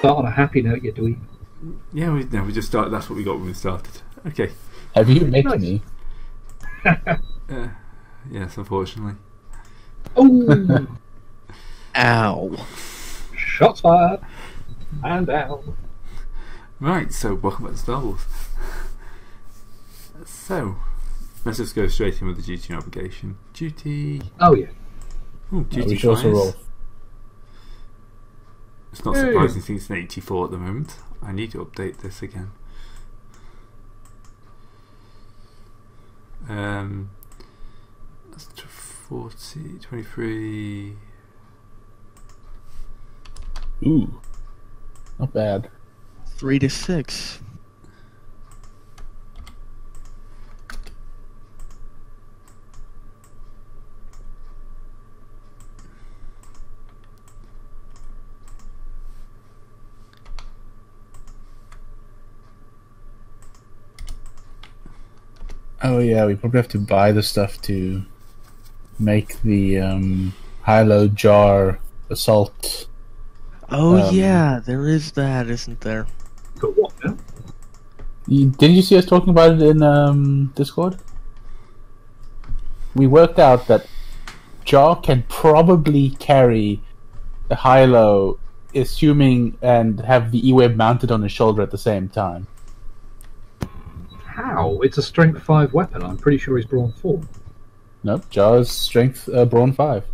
Start on a happy note, you dweeb. Yeah, we just started. That's what we got when we started. Okay. Have you met Nice. me? Yes, unfortunately. Oh, Ow. shots fired. And down. Right, so welcome back to Star Wars. So, let's just go straight in with the duty and obligation. Duty. Oh, yeah. Ooh, duty We should also fires. roll. It's not surprising since it's an 84 at the moment. I need to update this again. That's 40, 23. Ooh, not bad. 3 to 6. Oh yeah, we probably have to buy the stuff to make the high-low jar assault. Oh yeah, there is that, isn't there? But what now? Didn't you see us talking about it in Discord? We worked out that jar can probably carry the high-low, assuming, and have the E-web mounted on his shoulder at the same time. How? It's a strength 5 weapon. I'm pretty sure he's brawn 4. Nope, Jar's strength brawn 5.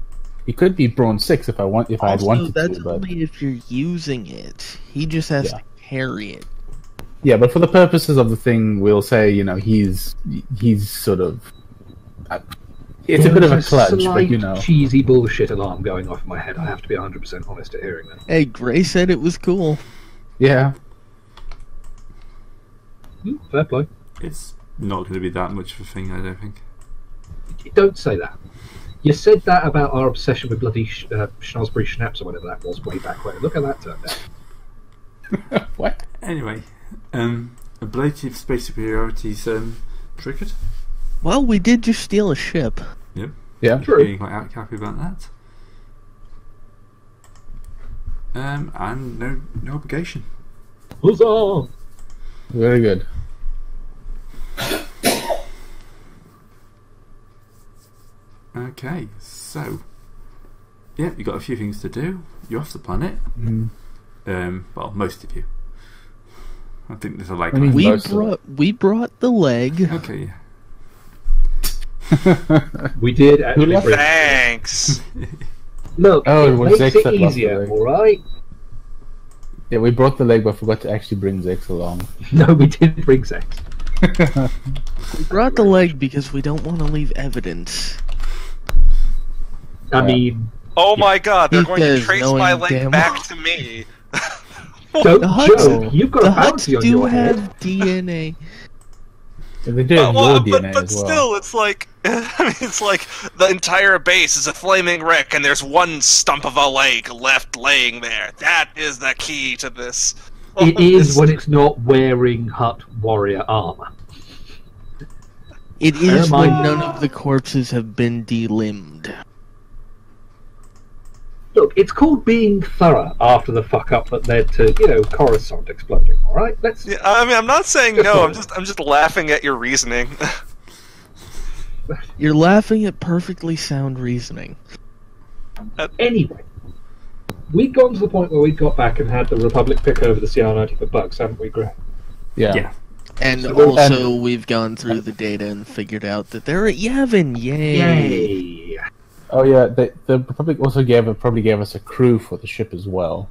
He could be brawn 6 if I had Also, wanted that's to, but only if you're using it. He just has Yeah. to carry it. yeah, but for the purposes of the thing, we'll say he's sort of. It's a bit of a clutch, but you know. Cheesy bullshit alarm going off in my head. I have to be 100% honest at hearing that. Hey, Gray said it was cool. Yeah. Fair play. It's not going to be that much of a thing, I don't think. You don't say that. You said that about our obsession with bloody Schnozberry Schnapps or whatever that was way back when. Look how that turned out. What? Anyway, ablative space superiority's triggered. Well, we did just steal a ship. Yep. Yeah. True. Being quite happy about that. And no obligation. Huzzah! Very good. Okay, so yeah, you've got a few things to do. You're off the planet. Well, most of you. I think there's a like. I mean, We brought the leg. Okay. We did actually left? bring... Thanks. Look, Oh, it it was makes Zex it that lost the easier, leg. alright? Yeah, we brought the leg, but forgot to actually bring Zex along. No, we did bring Zex. We brought the leg because we don't want to leave evidence. I mean, Oh my god, they're going to Because trace knowing my leg damn back to me. don't The Hutts, joke. You've got the a Hutts bounty on do your have head. DNA. Yeah, they did your DNA but as well. still, it's like I mean, it's like the entire base is a flaming wreck, and there's one stump of a leg left laying there. That is the key to this. It is when it's not wearing Hutt warrior armor. It Never is when mind. none of the corpses have been delimbed. Look, it's called being thorough after the fuck up that led to, Coruscant exploding. All right, let's. Yeah, I mean, I'm not saying no. I'm just laughing at your reasoning. You're laughing at perfectly sound reasoning. Anyway, we'd gotten to the point where we got back and had the Republic pick over the CR90 for bugs, haven't we, Greg? Yeah. Yeah. And So- also, we've gone through the data and figured out that they're at Yavin. Yay! Yay! Oh yeah, the Republic also probably gave us a crew for the ship as well.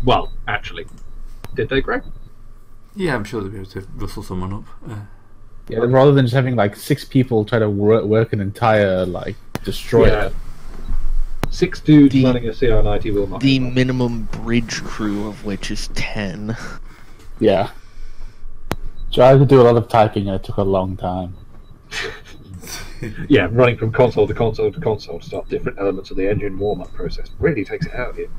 Well, actually, did they, Greg? Yeah, I'm sure they'll be able to rustle someone up. Yeah, rather than just having like 6 people try to work an entire destroyer. Yeah. 6 dudes The- running a CR90 will not. The minimum bridge crew of which is 10. Yeah. So I had to do a lot of typing and it took a long time. Yeah, running from console to console to console to start different elements of the engine warm-up process really takes it out of you.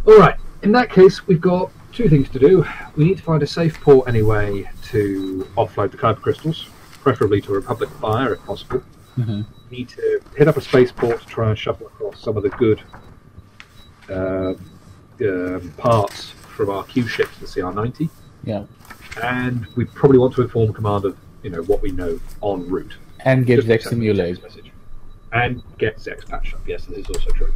Alright, in that case, we've got 2 things to do. We need to find a safe port anyway to offload the Kuiper crystals, preferably to Republic Fire if possible. Mm-hmm. We need to hit up a spaceport to try and shuffle across some of the good parts from our Q ship to the CR90, Yeah. and we probably want to inform command of what we know en route. And get Just Vex send them a simulate. text message. And get Zex patched up. Yes, this is also true.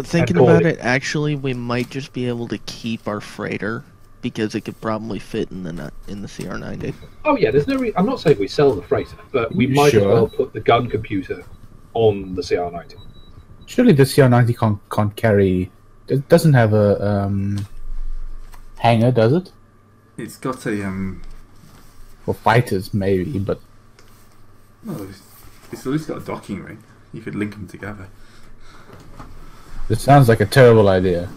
Thinking And about call it, actually, we might just be able to keep our freighter because it could probably fit in the CR90. Oh yeah, there's no. I'm not saying we sell the freighter, but we might as Sure. well put the gun computer on the CR90. Surely the CR90 can't carry. It doesn't have a hangar, does it? It's got a For fighters, maybe, but well, it's at least got a docking ring. You could link them together. it sounds like a terrible idea.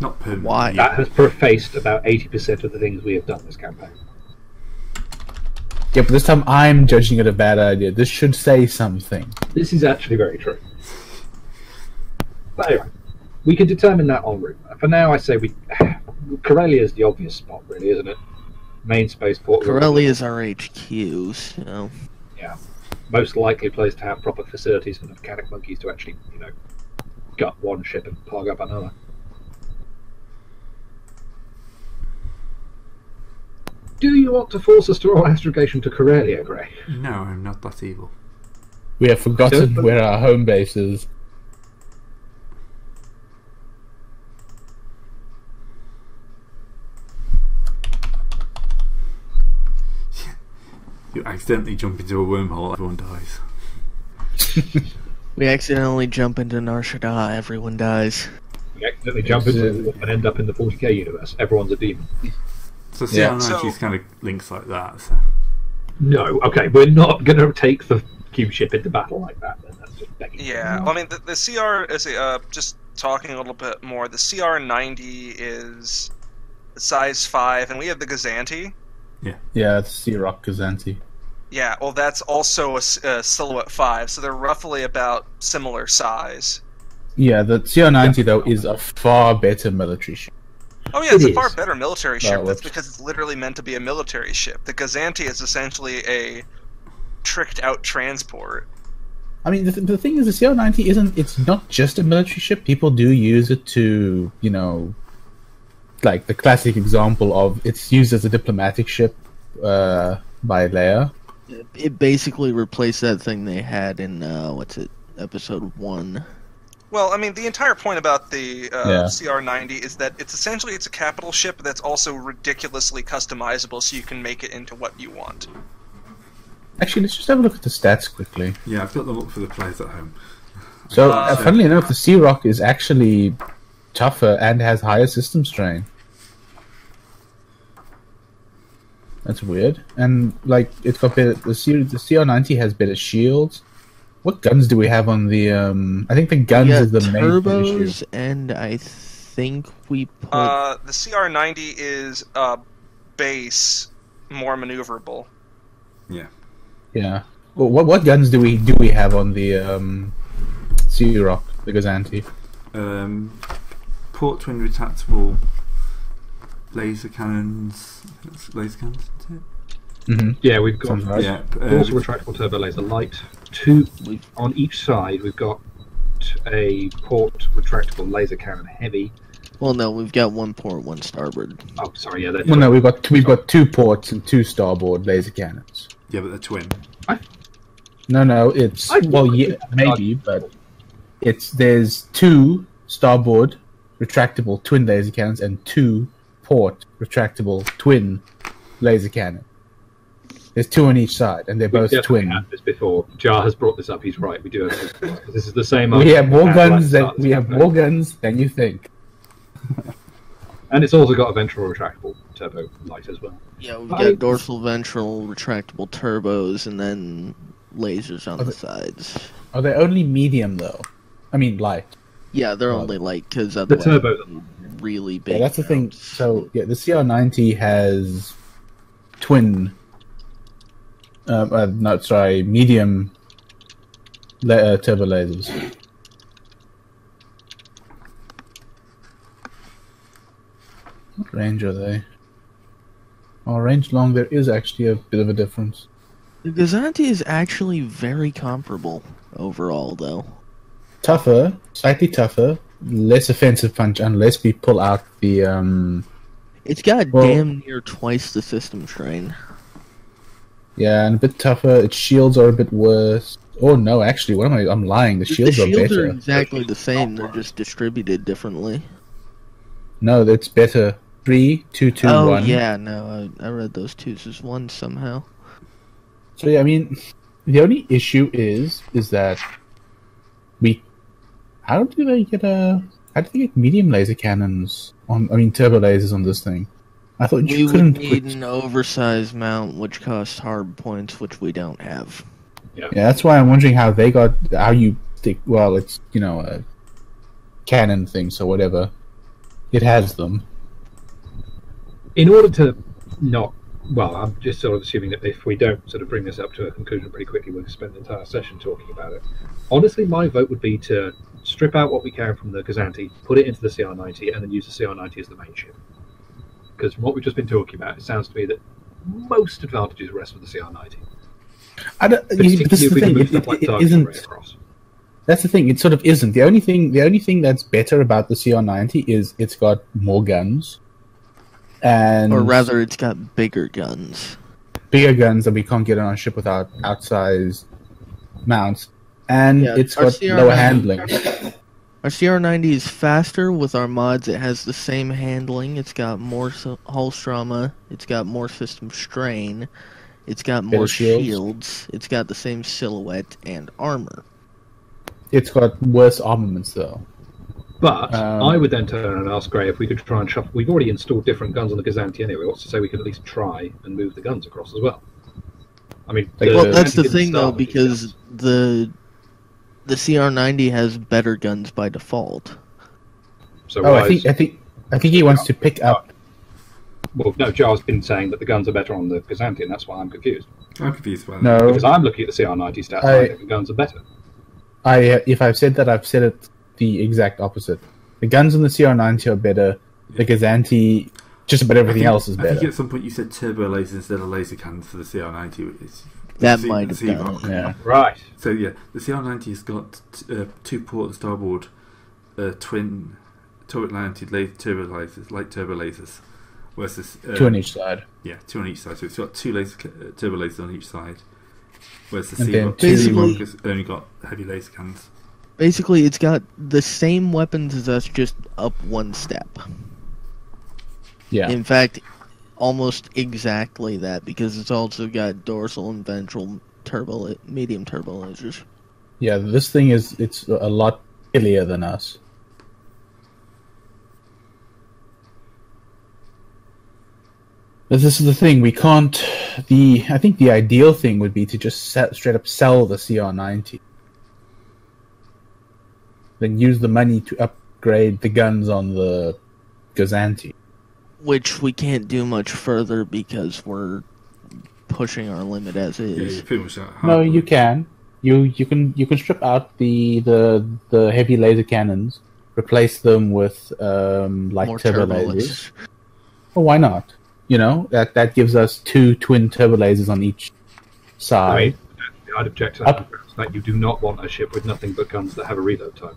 Not permanent. Why? That has prefaced about 80% of the things we have done this campaign. Yeah, but this time I'm judging it a bad idea. This should say something. This is actually very true. But anyway, we can determine that en route. For now, I say Corellia is the obvious spot, really, isn't it? Main spaceport. Corellia is our HQ, so... Yeah. Most likely place to have proper facilities for the mechanic monkeys to actually, gut one ship and plug up another. Do you want to force us to roll astrogation to Corellia, Grey? No, I'm not that evil. We have forgotten Don't- where our home base is. You accidentally jump into a wormhole, everyone dies. We accidentally jump into Nar Shaddaa, everyone dies. We accidentally jump into and end up in the 40k universe. Everyone's a demon. So Yeah. CR90 So- kind of links like that. So. No, okay, we're not going to take the cube ship into battle like that. Then that's just begging. Yeah, well, I mean, the CR is just talking a little bit more. The CR90 is size 5, and we have the Gazanti. Yeah, it's Sea-Rock Kazanti. Yeah, well, that's also a silhouette 5, so they're roughly about similar size. Yeah, the CR90 though is a far better military ship. Oh yeah, it's It a far is. better military ship. That's whoops. because it's literally meant to be a military ship. The Gazanti is essentially a tricked-out transport. I mean, the thing is, the CR90 isn't. It's not just a military ship. People do use it to, like the classic example of it's used as a diplomatic ship by Leia. It basically replaced that thing they had in, episode 1. Well, I mean, the entire point about the Yeah. CR90 is that it's a capital ship that's also ridiculously customizable, so you can make it into what you want. Actually, let's just have a look at the stats quickly. Yeah, I've got them up for the players at home. So, Uh, funnily enough, the Sea-Rock is actually tougher and has higher system strain. That's weird. And like, it's got better. The CR90 has better shields. What guns do we have on the? I think the guns We got is the main turbos, issue. and I think we put... The CR90 is base, more maneuverable. Yeah. Well, what guns do we have on the Sea-Rock, the Gazanti? Port twin retractable laser cannons. Laser cannons, isn't it? Mm-hmm. Yeah, we've got Sounds right. Yeah. also retractable turbo laser light. 2 on each side. We've got a port retractable laser cannon heavy. Well, no, we've got one port, one starboard. Oh, sorry, yeah. Well, no, we've got 2 ports and 2 starboard laser cannons. Yeah, but they're twin. No, it's I- yeah, maybe, but there's 2 starboard retractable twin laser cannons and 2 port retractable twin laser cannon. There's 2 on each side, and they're both We've definitely twin. had this before. Jar has brought this up. He's right. We do have this. 'Cause this is the same. We have more guns than than you think. and it's also got a ventral retractable turbo light as well. Yeah, we've I- got dorsal, ventral, retractable turbos, and then lasers on the sides. Are they only medium though? I mean light. Yeah, they're Well, only light because The otherwise turbo. really big. Yeah, that's the thing. rounds. So yeah, the CR90 has twin. Medium turbo lasers. What range are they? Oh, range long, there is actually a bit of a difference. The Gazanti is actually very comparable overall, though. Tougher, slightly tougher, less offensive punch unless we pull out the It's got Well- damn near twice the system strain. yeah, and a bit tougher. Its shields are a bit worse. Oh no, actually, what am I? I'm lying. The shields, the shields are are better. exactly the same. They're just distributed differently. No, that's better. 3, 2, 2, Oh 1. yeah, no, I read those twos as one somehow. So yeah, I mean, the only issue is that we. How do they get medium laser cannons on? I mean, turbo lasers on this thing. I thought We you would couldn't need put. an oversized mount, which costs hard points, which we don't have. Yeah, that's why I'm wondering how they got. How you think? Well, it's a cannon thing, so whatever. It has them. In order to not, well, I'm just sort of assuming that if we don't sort of bring this up to a conclusion pretty quickly, we'll spend the entire session talking about it. Honestly, my vote would be to strip out what we can from the Gazanti, put it into the CR90, and then use the CR90 as the main ship. Because from what we've just been talking about, it sounds to me that most advantages rest with the CR90. I don't. But this is the thing. It isn't. Across. That's the thing. It sort of isn't. The only thing that's better about the CR90 is it's got more guns, and Or rather, it's got bigger guns. bigger guns that we can't get on our ship without outsized mounts, and Yeah, it's our got CR90 lower handling. Our CR90 is faster with our mods. It has the same handling. It's got more hull trauma. It's got more system strain. It's got more shields. shields. It's got the same silhouette and armor. It's got worse armaments though. But I would then turn and ask Gray if we could try and shuffle. We've already installed different guns on the Gazanti anyway. What's to say we could at least try and move the guns across as well? I mean, Well, that's the didn't thing though, start with these because guns. the CR90 has better guns by default. So Oh, why I think he wants to pick up. Well, no, Jar's been saying that the guns are better on the Gazanti, and that's why I'm confused. I'm confused by that. No, Because I'm looking at the CR90 stats, and I think the guns are better. if I've said that, I've said it the exact opposite. The guns on the CR90 are better. The Gazanti, just about everything else is I think better. at some point you said turbo lasers instead of laser cannons for the CR90. That might have done C-Rock. it. Yeah. Right. So yeah, the CR90's got two port and starboard twin turret-mounted turbo lasers, light turbo lasers. Whereas this, 2 on each side. Yeah, 2 on each side. So it's got 2 turbo lasers on each side. Whereas the And then C-Rock two- has only got heavy laser cannons. Basically, it's got the same weapons as us, just up one step. Yeah. In fact, almost exactly that, because it's also got dorsal and ventral medium turbo lasers. Yeah, this thing it's a lot killier than us. But this is the thing, we can't. I think the ideal thing would be to just straight up sell the CR90. Then use the money to upgrade the guns on the Gazanti. Which we can't do much further because we're pushing our limit as Yeah, is. you're pretty much at No, hard you limit. can. You can strip out the heavy laser cannons, replace them with light More turbo turbo lasers. Well, why not? That gives us 2 twin turbo lasers on each I side. mean, I'd object to that you do not want a ship with nothing but guns that have a reload time.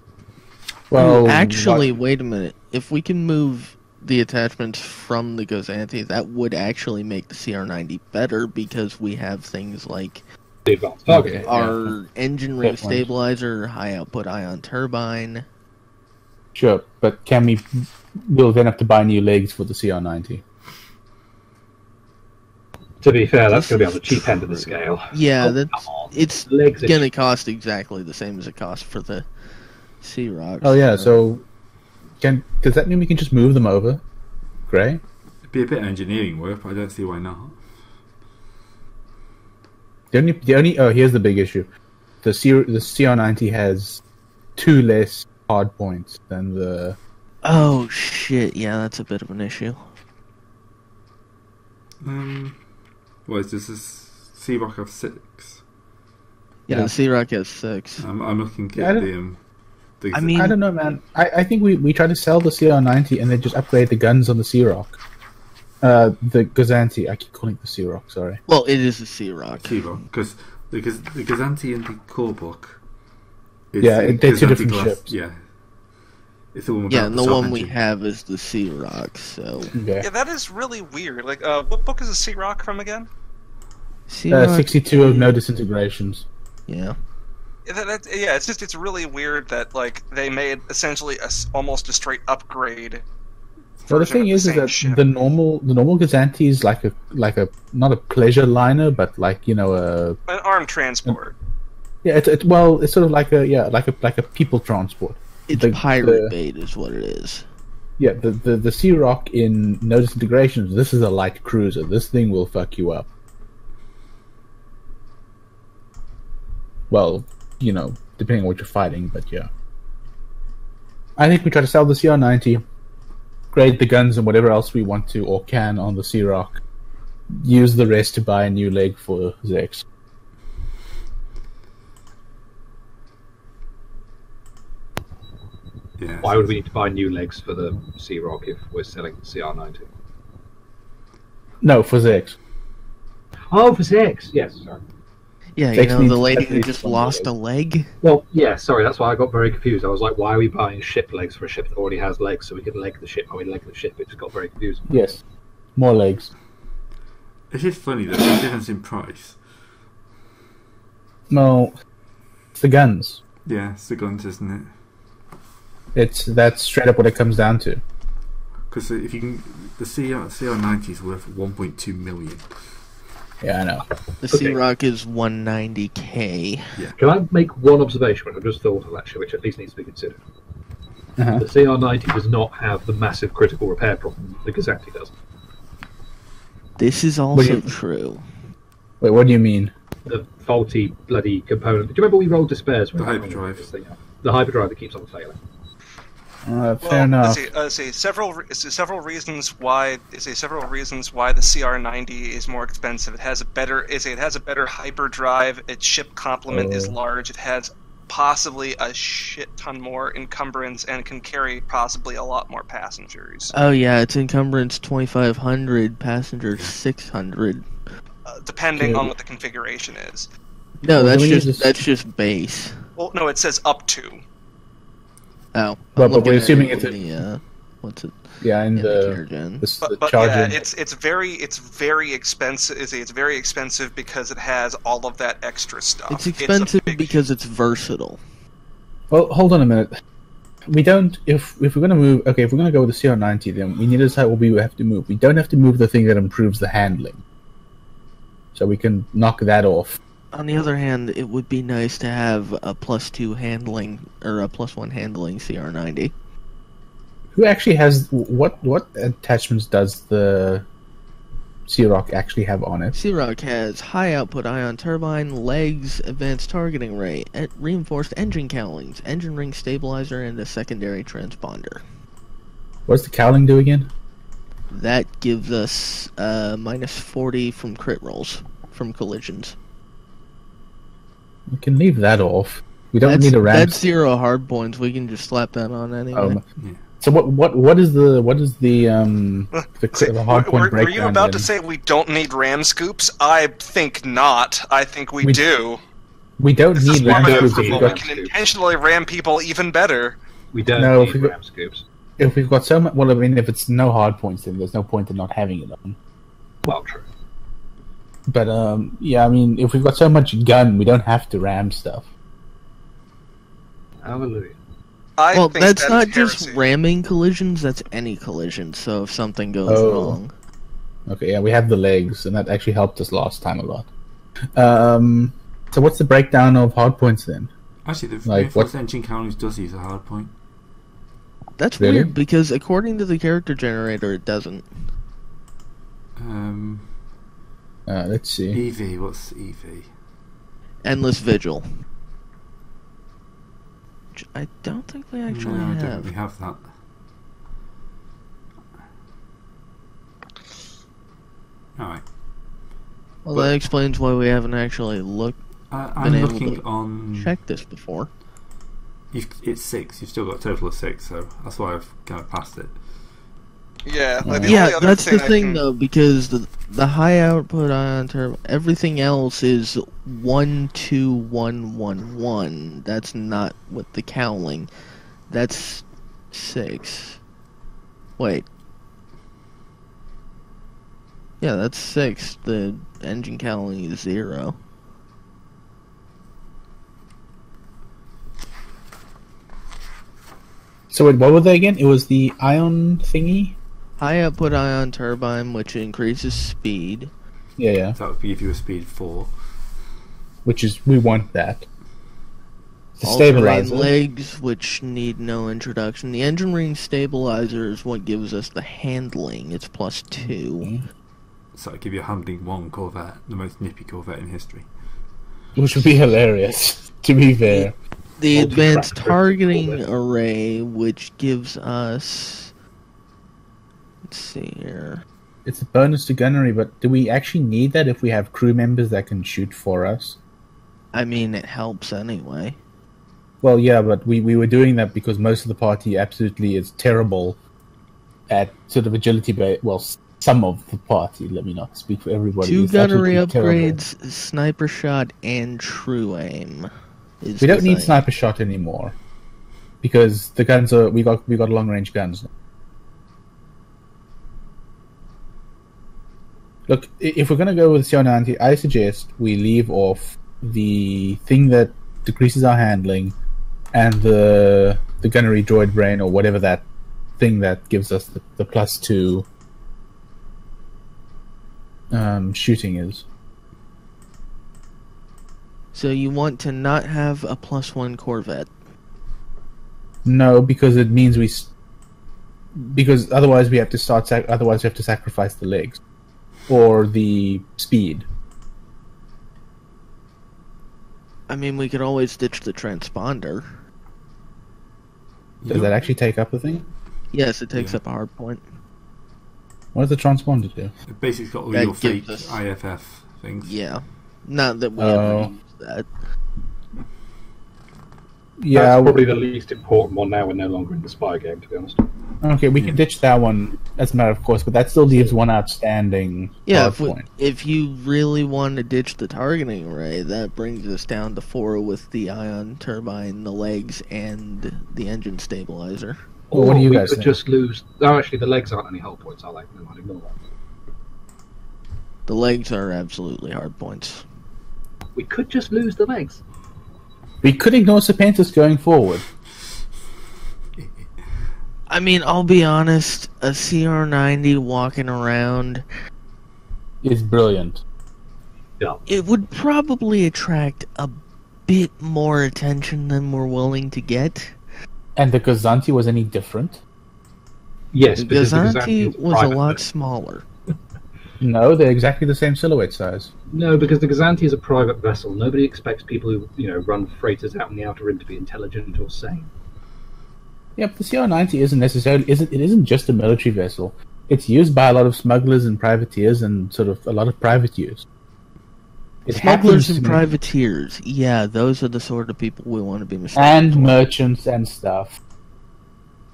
Well, Actually, wait a minute. If we can move the attachments from the Gazanti, that would actually make the CR90 better because we have things like The advanced targeting. Okay. our engine ring Fair point. stabilizer, high output ion turbine. sure, but we'll then have to buy new legs for the CR90. To be fair, that's going to be on the cheap end of the scale. Yeah, Oh, that's come on. it's Legs are gonna cheap. cost exactly the same as it costs for the C-Rocks. Oh yeah, so does that mean we can just move them over? Gray? It'd be a bit of engineering work, but I don't see why not. The only here's the big issue. The CR90 has 2 less hard points than the. Oh shit! Yeah, that's a bit of an issue. What is this? C-Rock have 6. Yeah, Yeah. the C-Rock has 6. I'm looking at Yeah, I the I mean- I don't know, man. I think we try to sell the CR90 and then just upgrade the guns on the C-Rock. The Gazanti. I keep calling it the C-Rock. Sorry. Well, it is a C-Rock. C-Rock, because the Gazanti in the core book is Yeah, the they're two Gazanti different class, ships. Yeah. It's the one Yeah, without and the sub one we engine. have is the Sea Rock. So Okay. Yeah, that is really weird. Like, what book is the Sea Rock from again? Sea Rock, 62 of no disintegrations. yeah. Yeah, it's really weird that like they made essentially almost a straight upgrade. Well, the version thing of is same that ship. the normal Gazanti is like a not a pleasure liner, but like a An armed transport. yeah. It's sort of like a people transport. It's The- pirate the- bait is what it is. Yeah, the Sea Rock in no disintegrations. This is a light cruiser. This thing will fuck you up. Well, depending on what you're fighting, but yeah. I think we try to sell the CR90, grade the guns and whatever else we want to or can on the Sea Rock. Use the rest to buy a new leg for Zex. Yeah. Why would we need to buy new legs for the Sea Rock if we're selling the CR90? No, for Zex. Oh, for CX. Yes, sorry. Yeah, Takes me the lady who definitely just some lost leg. a leg. Well, yeah, sorry, that's why I got very confused. I was like, why are we buying ship legs for a ship that already has legs so we can leg the ship when we leg the ship? It just got very confusing. Yes, more legs. It's just funny that the difference in price. No, it's the guns. Yeah, it's the guns, isn't it? That's straight up what it comes down to. Because if you can, the CR90 is worth 1.2 million. Yeah, I know. The Sea Okay. Rock is 190k. Can I make one observation, which I just thought of actually, which at least needs to be considered? Uh-huh. The CR90 does not have the massive critical repair problem the Gazanti does. This is do also you- true. Wait, what do you mean? The faulty bloody component. Do you remember we rolled despairs? The hyperdrive. The hyperdrive that keeps on failing. Fair enough. Several reasons why the CR90 is more expensive. It has a better hyperdrive. Its ship complement is Oh. large. It has possibly a shit ton more encumbrance and can carry possibly a lot more passengers. Oh yeah, its encumbrance 2,500, passenger 600. Depending Okay. on what the configuration is. No, Well, that's then we need just to- that's just base. Well, no, it says up to. Oh, Well, I'm but we're looking at assuming it it's in the what's it? Yeah, in In the the CareGen. the But charging. yeah, it's very expensive. It's very expensive because it has all of that extra stuff. It's a expensive big- because it's versatile. Well, hold on a minute. We don't. If we're gonna move, okay, if we're gonna go with the CR90, then we need to decide what we have to move. We don't have to move the thing that improves the handling, so we can knock that off. On the other hand, it would be nice to have a +2 handling or a +1 handling CR90. Who actually has what attachments does the Sea Rock actually have on it? Sea Rock has high output ion turbine, legs, advanced targeting rate, reinforced engine cowlings, engine ring stabilizer, and a secondary transponder. What's the cowling do again? That gives us -40 from crit rolls from collisions. We can leave that off. We don't That's, need a ramp. that's 0 hard points. We can just slap that on anyway. Yeah. So what is the hard point Were breakdown? you about to then? say we don't need ram scoops? I think not. I think we We- do. We don't This is need one ramp of scoops the if we've we got can intentionally ram people even better. We don't No, need if we got- ram scoops. if we've got so much. Well, I mean, if it's no hard points, then there's no point in not having it on. Well, true. But yeah, I mean, if we've got so much gun, we don't have to ram stuff. Hallelujah. I Well, think that's that not is just heresy. ramming collisions, that's any collision, so if something goes Oh. wrong. Okay, yeah, we have the legs, and that actually helped us last time a lot. So what's the breakdown of hard points then? Actually, the Like, reinforced what- engine cowlings does use a hard point. That's Really? weird, because according to the character generator, it doesn't. Let's see. EV, what's EV? Endless Vigil. Which I don't think we actually No, I don't have. really have that. Alright. Well, that explains why we haven't actually been I'm able looking to on... checked this before. It's 6, you've still got a total of 6, so that's why I've kind of passed it. Yeah, like the Yeah, only other that's the I thing can- though, because the high output ion turbine, everything else is 12111. That's not with the cowling. That's 6. Wait. Yeah, that's 6. The engine calorie is 0. So wait, what were they again? It was the ion thingy? High output ion turbine, which increases speed. Yeah. So that would give you a speed 4. Which is, we want that. The All-terrain stabilizer. legs, which need no introduction. The engine ring stabilizer is what gives us the handling. It's +2. So it'd give you a handling 1 Corvette, the most nippy Corvette in history. Which would be hilarious, to be fair. The Multi-track advanced versus targeting Corvette. array, which gives us... Let's see here. It's a bonus to gunnery, but do we actually need that if we have crew members that can shoot for us? I mean, it helps anyway. Well, yeah, but we were doing that because most of the party absolutely is terrible at sort of agility. Well, some of the party, let me not speak for everybody. 2 is gunnery absolutely upgrades, sniper shot, and true aim. We don't need sniper shot anymore because the guns are we got long range guns now. Look, if we're gonna go with CR90, I suggest we leave off the thing that decreases our handling and the gunnery droid brain or whatever that thing that gives us the +2 shooting is. So you want to not have a +1 Corvette. No, because it means because otherwise we have to otherwise we have to sacrifice the legs or the speed. I mean, we could always ditch the transponder. Does that actually take up the thing? Yes, it takes Yeah. up a hard point. What does the transponder do? It basically got all That your fake gives us- IFF things. Yeah. Not that we Oh. ever use that. Yeah, That's probably the least important one now. We're no longer in the spy game, to be honest. okay, we can ditch that one as a matter of course, but that still leaves one outstanding Yeah, hard point. if you really want to ditch the targeting array, that brings us down to 4 with the ion turbine, the legs, and the engine stabilizer. Well, what do you we guys could think? just lose. Oh, actually, the legs aren't any hull points, are they? No, I'd ignore that. The legs are absolutely hard points. We could just lose the legs. We could ignore Serpentis going forward. I mean, I'll be honest, a CR90 walking around, It's brilliant. Yeah. it would probably attract a bit more attention than we're willing to get. And the Gazanti was any different? Yes, The because the Gazanti Gazanti is was a private lot vessel. smaller. No, they're exactly the same silhouette size. No, because the Gazanti is a private vessel. Nobody expects people who, run freighters out in the outer rim to be intelligent or sane. Yep, the CR90 isn't just a military vessel. It's used by a lot of smugglers and privateers and sort of a lot of private use. It Smugglers happens and to be- privateers. Yeah, those are the sort of people we want to be mistaken and for. merchants and stuff.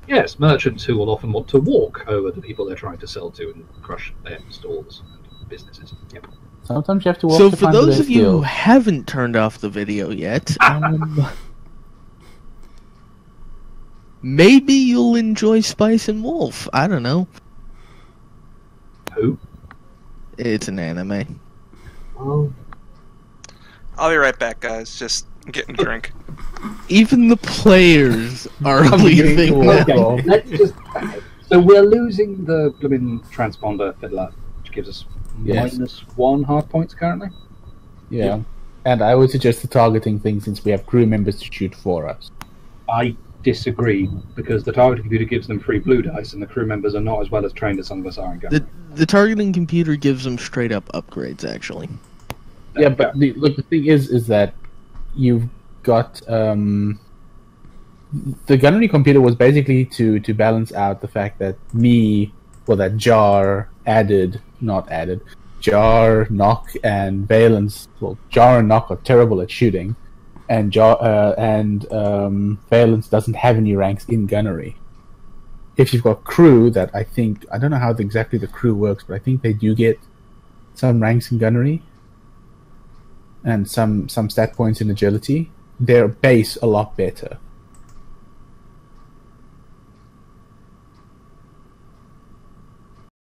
Yes, merchants who will often want to walk over the people they're trying to sell to and crush their stalls and businesses. Yep. Sometimes you have to walk So to for find those the of you who deal. haven't turned off the video yet, maybe you'll enjoy Spice and Wolf. I don't know. Who? It's an anime. Oh, I'll be right back, guys. Just getting a drink. Even the players are I'm getting leaving cool. now. Okay. okay. Let's just. So we're losing the blooming transponder fiddler, which gives us Yes. -1 hard points currently. Yeah. And I would suggest the targeting thing since we have crew members to shoot for us. I disagree because the targeting computer gives them free blue dice, and the crew members are not as well as trained as some of us are in gun. The targeting computer gives them straight up upgrades, actually. Yeah, but the thing is that you've got the gunnery computer was basically to balance out the fact that that Jar, Knock, and Valence. Well, Jar and Knock are terrible at shooting, and Valence doesn't have any ranks in gunnery. If you've got crew, that I don't know how exactly the crew works, but I think they do get some ranks in gunnery and some stat points in agility. Their base a lot better.